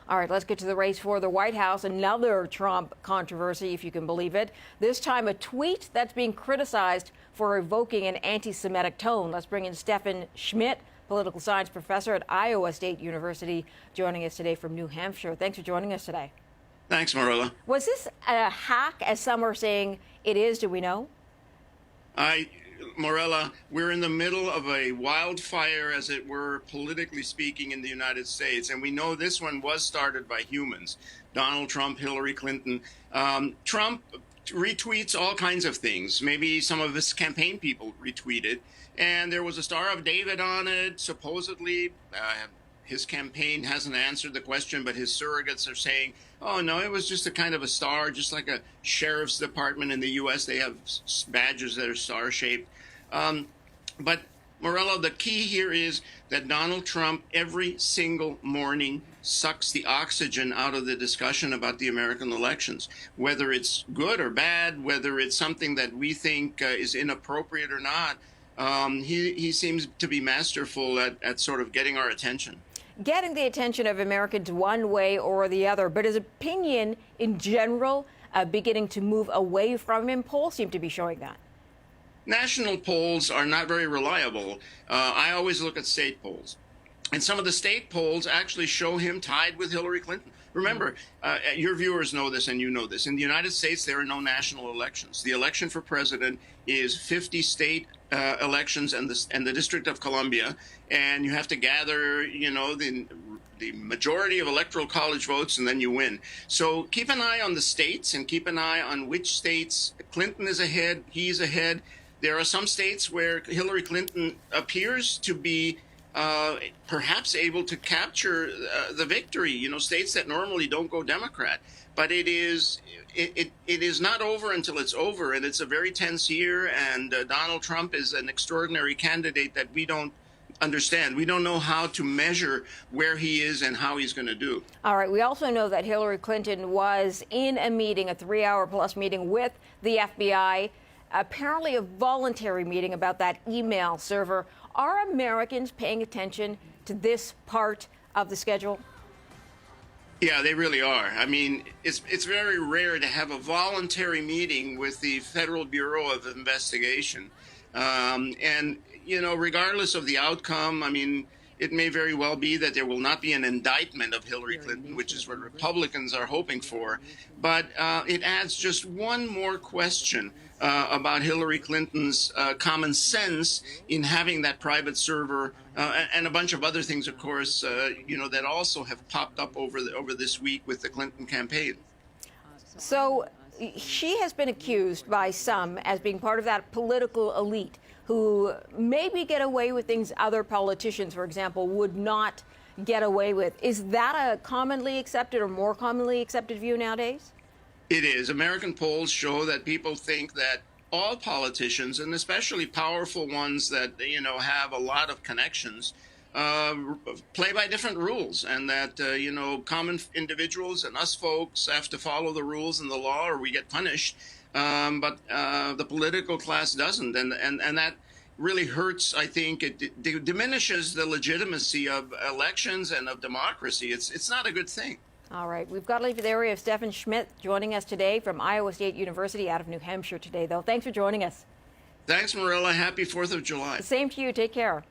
All right, let's get to the race for the White House. Another Trump controversy, if you can believe it. This time, a tweet that's being criticized for evoking an anti-Semitic tone. Let's bring in Steffen Schmidt, political science professor at Iowa State University, joining us today from New Hampshire. Thanks for joining us today. Thanks, Marilla. Was this a hack, as some are saying it is? Do we know? Marilla, we're in the middle of a wildfire, as it were, politically speaking, in the United States. And we know this one was started by humans. Donald Trump, Hillary Clinton. Trump retweets all kinds of things. Maybe some of his campaign people retweeted. And there was a Star of David on it. Supposedly, his campaign hasn't answered the question, but his surrogates are saying, oh, no, it was just a kind of a star, just like a sheriff's department in the U.S. They have badges that are star-shaped. But, Morello, the key here is that Donald Trump every single morning sucks the oxygen out of the discussion about the American elections, whether it's good or bad, whether it's something that we think is inappropriate or not. He seems to be masterful at sort of getting our attention. Getting the attention of Americans one way or the other, but his opinion in general beginning to move away from him. Polls seem to be showing that. National polls are not very reliable. I always look at state polls. And some of the state polls actually show him tied with Hillary Clinton. Remember, your viewers know this and you know this. In the United States, there are no national elections. The election for president is 50 state elections and the District of Columbia. And you have to gather, you know, the majority of electoral college votes, and then you win. So keep an eye on the states and keep an eye on which states Clinton is ahead, he's ahead. There are some states where Hillary Clinton appears to be perhaps able to capture the victory, you know, states that normally don't go Democrat. But it is not over until it's over, and it's a very tense year, and Donald Trump is an extraordinary candidate that we don't understand. We don't know how to measure where he is and how he's going to do. All right. We also know that Hillary Clinton was in a meeting, a 3-hour-plus meeting with the FBI, apparently a voluntary meeting about that email server. Are Americans paying attention to this part of the schedule? Yeah, they really are. I mean, it's very rare to have a voluntary meeting with the Federal Bureau of Investigation. And, you know, regardless of the outcome, I mean, it may very well be that there will not be an indictment of Hillary Clinton, which is what Republicans are hoping for. But it adds just one more question about Hillary Clinton's common sense in having that private server and a bunch of other things, of course, you know, that also have popped up over this week with the Clinton campaign. So she has been accused by some as being part of that political elite who maybe get away with things other politicians, for example, would not get away with. Is that a commonly accepted or more commonly accepted view nowadays? It is. American polls show that people think that all politicians, and especially powerful ones that, you know, have a lot of connections, play by different rules, and that, you know, common individuals and us folks have to follow the rules and the law or we get punished. But the political class doesn't. And that really hurts, I think. It diminishes the legitimacy of elections and of democracy. It's not a good thing. All right. We've got to leave the area of Steffen Schmidt joining us today from Iowa State University out of New Hampshire today, though. Thanks for joining us. Thanks, Marilla. Happy 4th of July. Same to you. Take care.